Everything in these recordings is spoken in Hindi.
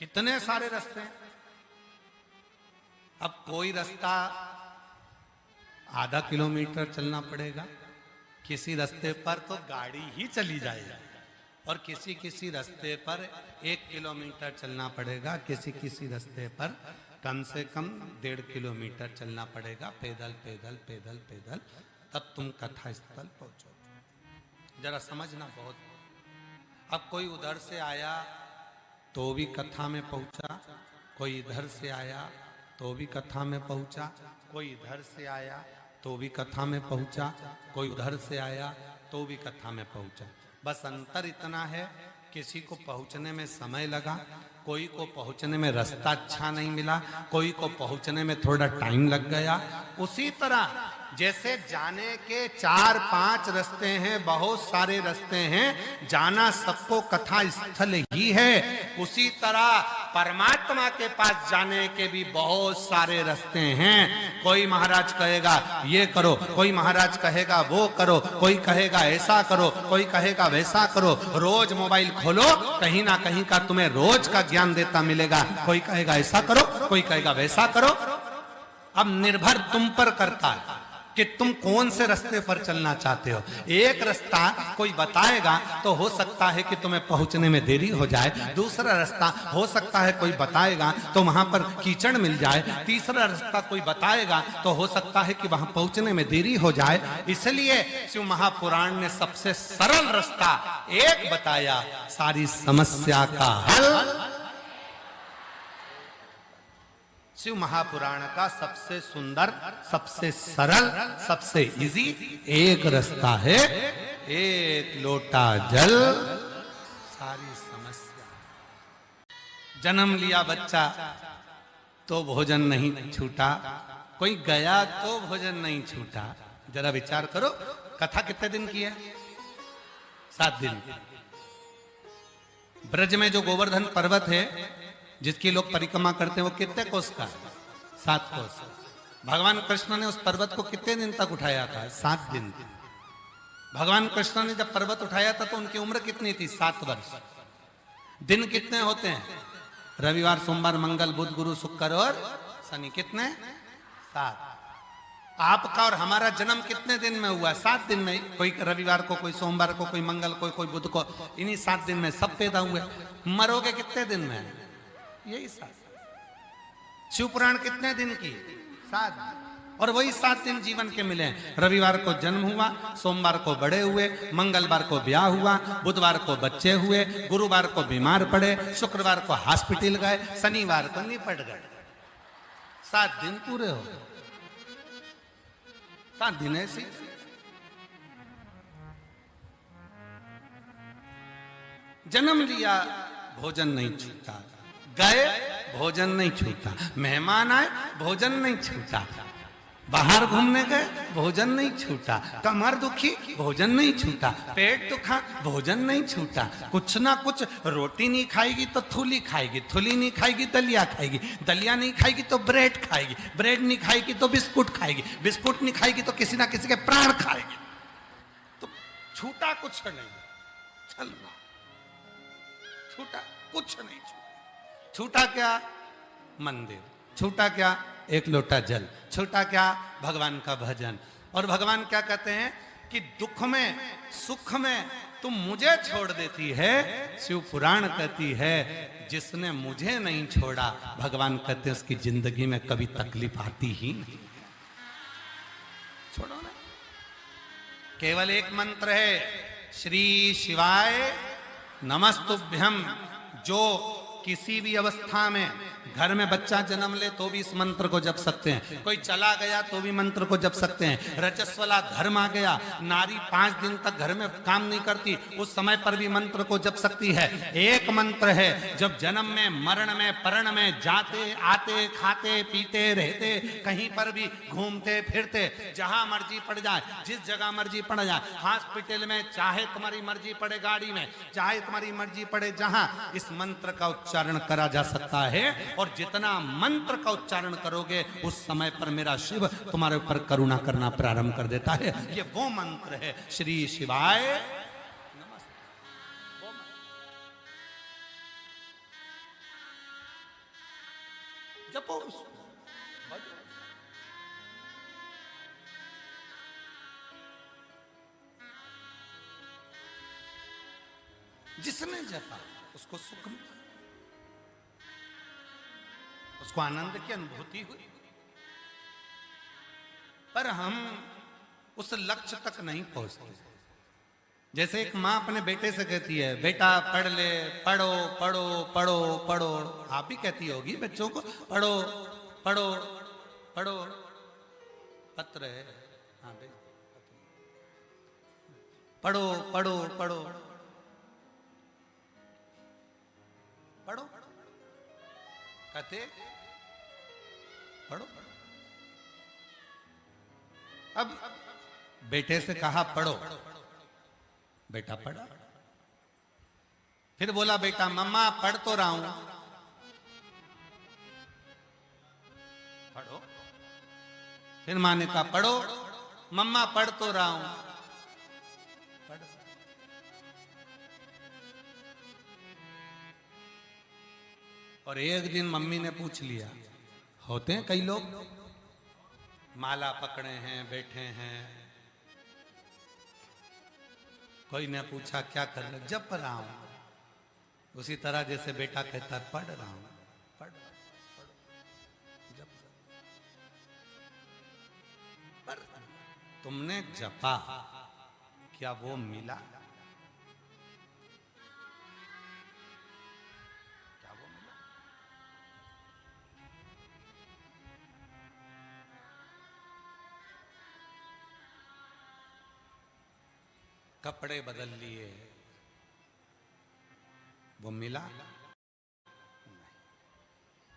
कितने सारे रास्ते हैं। अब कोई रास्ता आधा किलोमीटर चलना पड़ेगा, किसी रास्ते पर तो गाड़ी ही चली जाएगी, और किसी किसी रास्ते पर 1 किलोमीटर चलना पड़ेगा, किसी किसी रास्ते पर कम से कम 1.5 किलोमीटर चलना पड़ेगा, पैदल पैदल पैदल पैदल, तब तुम कथा स्थल पहुंचो। जरा समझना बहुत। अब कोई उधर से आया तो भी कथा में पहुंचा, कोई इधर से आया तो भी कथा में पहुंचा, कोई इधर से आया तो भी कथा में पहुंचा, कोई उधर से आया तो भी कथा में पहुंचा। बस अंतर इतना है, किसी को पहुंचने में समय लगा, कोई को पहुंचने में रास्ता अच्छा नहीं मिला, कोई को पहुंचने में थोड़ा टाइम लग गया। उसी तरह जैसे जाने के 4-5 रास्ते हैं, बहुत सारे रास्ते हैं, जाना सबको कथा स्थल ही है, उसी तरह परमात्मा के पास जाने के भी बहुत सारे रास्ते हैं। कोई महाराज कहेगा ये करो, कोई महाराज कहेगा वो करो, कोई कहेगा ऐसा करो, कोई कहेगा वैसा करो। रोज मोबाइल खोलो, कहीं ना कहीं का तुम्हें रोज का ज्ञान देता मिलेगा। कोई कहेगा ऐसा करो, कोई कहेगा वैसा करो। अब निर्भर तुम पर करता है कि तुम कौन से रास्ते पर चलना चाहते हो। एक रास्ता कोई बताएगा तो हो सकता है कि तुम्हें पहुंचने में देरी हो जाए, दूसरा रास्ता हो सकता है कोई बताएगा तो वहां पर कीचड़ मिल जाए, तीसरा रास्ता कोई बताएगा तो हो सकता है कि वहां पहुंचने में देरी हो जाए। इसलिए शिव महापुराण ने सबसे सरल रास्ता एक बताया, सारी समस्या का हल। शिव महापुराण का सबसे सुंदर, सबसे सरल, सबसे इजी एक रास्ता है, एक लोटा जल सारी समस्या। जन्म लिया बच्चा तो भोजन नहीं छूटा, कोई गया तो भोजन नहीं छूटा। जरा विचार करो, कथा कितने दिन की है? 7 दिन। ब्रज में जो गोवर्धन पर्वत है जिसकी लोग परिक्रमा करते हैं, वो कितने कोस का? 7 कोस। भगवान कृष्ण ने उस पर्वत को कितने दिन तक उठाया था? 7 दिन। भगवान कृष्ण ने जब पर्वत उठाया था तो उनकी उम्र कितनी थी? 7 वर्ष। दिन कितने होते हैं? रविवार, सोमवार, मंगल, बुध, गुरु, शुक्र और शनि। कितने? 7। आपका और हमारा जन्म कितने दिन में हुआ? 7 दिन में। कोई रविवार को, कोई सोमवार को, कोई मंगल को, कोई बुध को। इन्हीं 7 दिन में सब पैदा हुए। मरोगे कितने दिन में? यही 7। शिव पुराण कितने दिन की? 7। और वही 7 दिन जीवन के मिले। रविवार को जन्म हुआ, सोमवार को बड़े हुए, मंगलवार को ब्याह हुआ, बुधवार को बच्चे हुए, गुरुवार को बीमार पड़े, शुक्रवार को हॉस्पिटल गए, शनिवार को निपट गए। 7 दिन पूरे हो गए। 7 दिन ऐसे। जन्म लिया, भोजन नहीं छूटा, गए भोजन नहीं छूटा, मेहमान आए भोजन नहीं छूटा, बाहर घूमने गए भोजन नहीं छूटा, कमर दुखी भोजन नहीं छूटा, पेट दुखा भोजन नहीं छूटा। कुछ ना कुछ, रोटी नहीं खाएगी तो थूली खाएगी, थूली नहीं खाएगी दलिया खाएगी, दलिया नहीं खाएगी तो ब्रेड खाएगी, ब्रेड नहीं खाएगी तो बिस्कुट खाएगी, बिस्कुट नहीं खाएगी तो किसी ना किसी के प्राण खाएगी। तो छूटा कुछ नहीं, चल रहा। छूटा कुछ नहीं। छूटा क्या? मंदिर। छूटा क्या? एक लोटा जल। छूटा क्या? भगवान का भजन। और भगवान क्या कहते हैं कि दुख में, सुख में तुम मुझे छोड़ देती है। शिव पुराण कहती है जिसने मुझे नहीं छोड़ा, भगवान कहते हैं उसकी जिंदगी में कभी तकलीफ आती ही नहीं। छोड़ो ना। केवल एक मंत्र है, श्री शिवाय नमस्तुभ्यम। जो किसी भी अवस्था में, घर में बच्चा जन्म ले तो भी इस मंत्र को जप सकते हैं, कोई चला गया तो भी मंत्र को जप सकते हैं, रजस्वला धर्म आ गया, नारी 5 दिन तक घर में काम नहीं करती, उस समय पर भी मंत्र को जप सकती है। एक मंत्र है, जब जन्म में, मरण में, परण में, जाते आते, खाते पीते रहते, कहीं पर भी घूमते फिरते, जहां मर्जी पड़ जाए, जिस जगह मर्जी पड़ जाए, हॉस्पिटल में, चाहे तुम्हारी मर्जी पड़े गाड़ी में, चाहे तुम्हारी मर्जी पड़े जहां, इस मंत्र का उच्चारण करा जा सकता है। और जितना मंत्र का उच्चारण करोगे उस समय पर मेरा शिव तुम्हारे ऊपर करुणा करना प्रारंभ कर देता है। ये वो मंत्र है, श्री शिवाय नमस्ते। जपो उसको, भजो। जिसने जपा उसको सुख मिला, उसको आनंद की अनुभूति हुई। पर हम उस लक्ष्य तक नहीं पहुंचते। जैसे एक माँ अपने बेटे से कहती है, बेटा पढ़ ले, पढ़ो पढ़ो पढ़ो पढ़ो। आप भी कहती होगी बच्चों को, पढ़ो पढ़ो पढ़ो। पत्र है, हाँ भाई, पढ़ो पढ़ो पढ़ो पढ़ो, कहते पढ़ो। अब बेटे से कहा पढ़ो, बेटा पढ़ा। फिर बोला बेटा मम्मा पढ़ तो रहा हूं, पढ़ो। फिर माँ ने कहा पढ़ो, मम्मा पढ़ तो रहा हूं, पढ़ो। और एक दिन मम्मी ने पूछ लिया, होते हैं कई लोग माला पकड़े हैं, बैठे हैं, कोई ने पूछा क्या कर रहे, जप रहा हूं। उसी तरह जैसे बेटा कहता पढ़ रहा हूं, पढ़ जप। पर तुमने जपा, क्या वो मिला? क्या वो मिला? कपड़े बदल लिए, वो मिला? नहीं।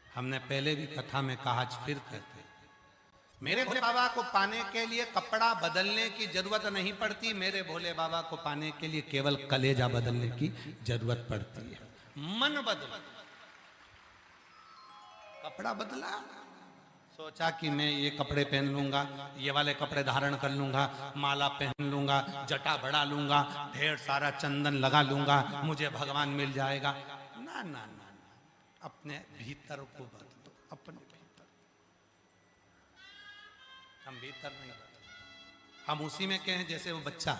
हमने पहले भी कथा में कहा, आज फिर कहते, मेरे भोले बाबा को पाने के लिए कपड़ा बदलने की जरूरत नहीं पड़ती। मेरे भोले बाबा को पाने के लिए केवल कलेजा बदलने की जरूरत पड़ती है। मन बदला, कपड़ा बदला, सोचा कि मैं ये कपड़े पहन लूंगा, ये वाले कपड़े धारण कर लूंगा, माला पहन लूंगा, जटा बढ़ा लूंगा, ढेर सारा चंदन लगा लूंगा, मुझे भगवान मिल जाएगा। ना ना ना, अपने भीतर को बदलो, अपने भीतर। हम भीतर नहीं बदल, हम उसी में कहें जैसे वो बच्चा,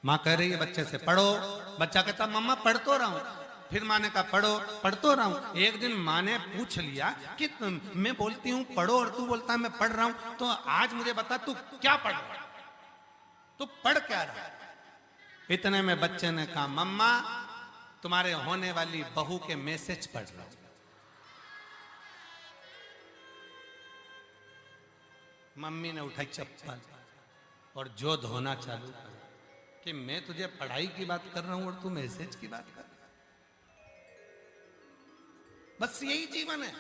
माँ कह रही है बच्चे से पढ़ो, बच्चा कहता मम्मा पढ़ तो रहा हूं। फिर माँ ने कहा पढ़ो, पढ़ तो रहा हूं। एक दिन माँ ने पूछ लिया कि मैं बोलती हूँ पढ़ो और तू बोलता है मैं पढ़ रहा हूं, तो आज मुझे बता तू क्या पढ़ रहा है, तू पढ़ क्या रहा है? इतने में बच्चे ने कहा मम्मा तुम्हारे होने वाली बहू के मैसेज पढ़ रहा हूं। मम्मी ने उठाई चप्पल और जो धोना चालू कर कि मैं तुझे पढ़ाई की बात कर रहा हूं और तू मैसेज की बात कर। बस यही जीवन है।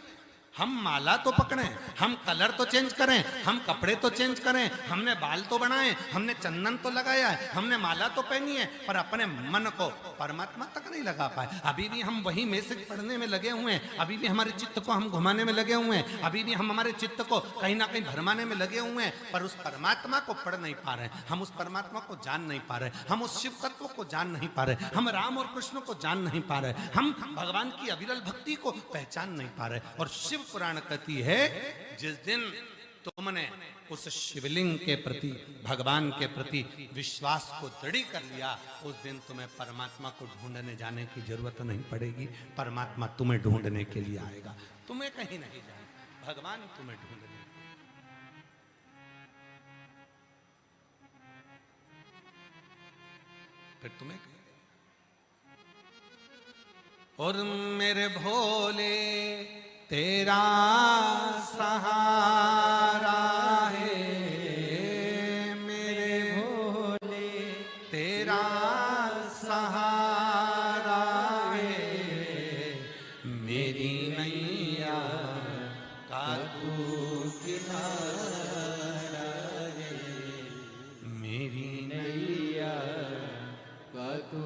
हम माला तो पकड़ें, हम कलर तो चेंज करें, हम कपड़े तो चेंज करें, हमने बाल तो बनाए, हमने चंदन तो लगाया है, हमने माला तो पहनी है, पर अपने मन को परमात्मा तक नहीं लगा पाए। अभी भी हम वही मैसेज पढ़ने में लगे हुए हैं, अभी भी हमारे चित्त को हम घुमाने में लगे हुए हैं, अभी भी हम हमारे चित्त को कहीं ना कहीं भरमाने में लगे हुए हैं, पर उस परमात्मा को पढ़ नहीं पा रहे, हम उस परमात्मा को जान नहीं पा रहे, हम उस शिव तत्व को जान नहीं पा रहे, हम राम और कृष्ण को जान नहीं पा रहे, हम भगवान की अविरल भक्ति को पहचान नहीं पा रहे। और शिव पुराण कहती है जिस दिन तुमने उस शिवलिंग के प्रति, भगवान के प्रति विश्वास को दृढ़ कर लिया, उस दिन तुम्हें परमात्मा को ढूंढने जाने की जरूरत नहीं पड़ेगी। परमात्मा तुम्हें ढूंढने के लिए आएगा, तुम्हें कहीं नहीं जाना, भगवान तुम्हें ढूंढने। फिर तुम्हें और मेरे भोले तेरा सहारा है, मेरे भोले तेरा सहारा है, मेरी नैया का तू किनारा है, मेरी नैया का तू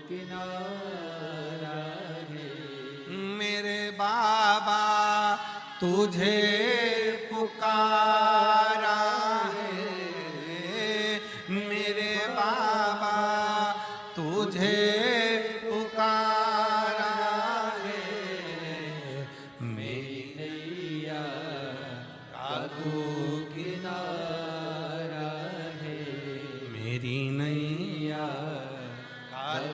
किनारा है। मेरे बाबा तुझे पुकारा है, मेरे बाबा तुझे पुकारा है, मेरी मेरी नैया। काल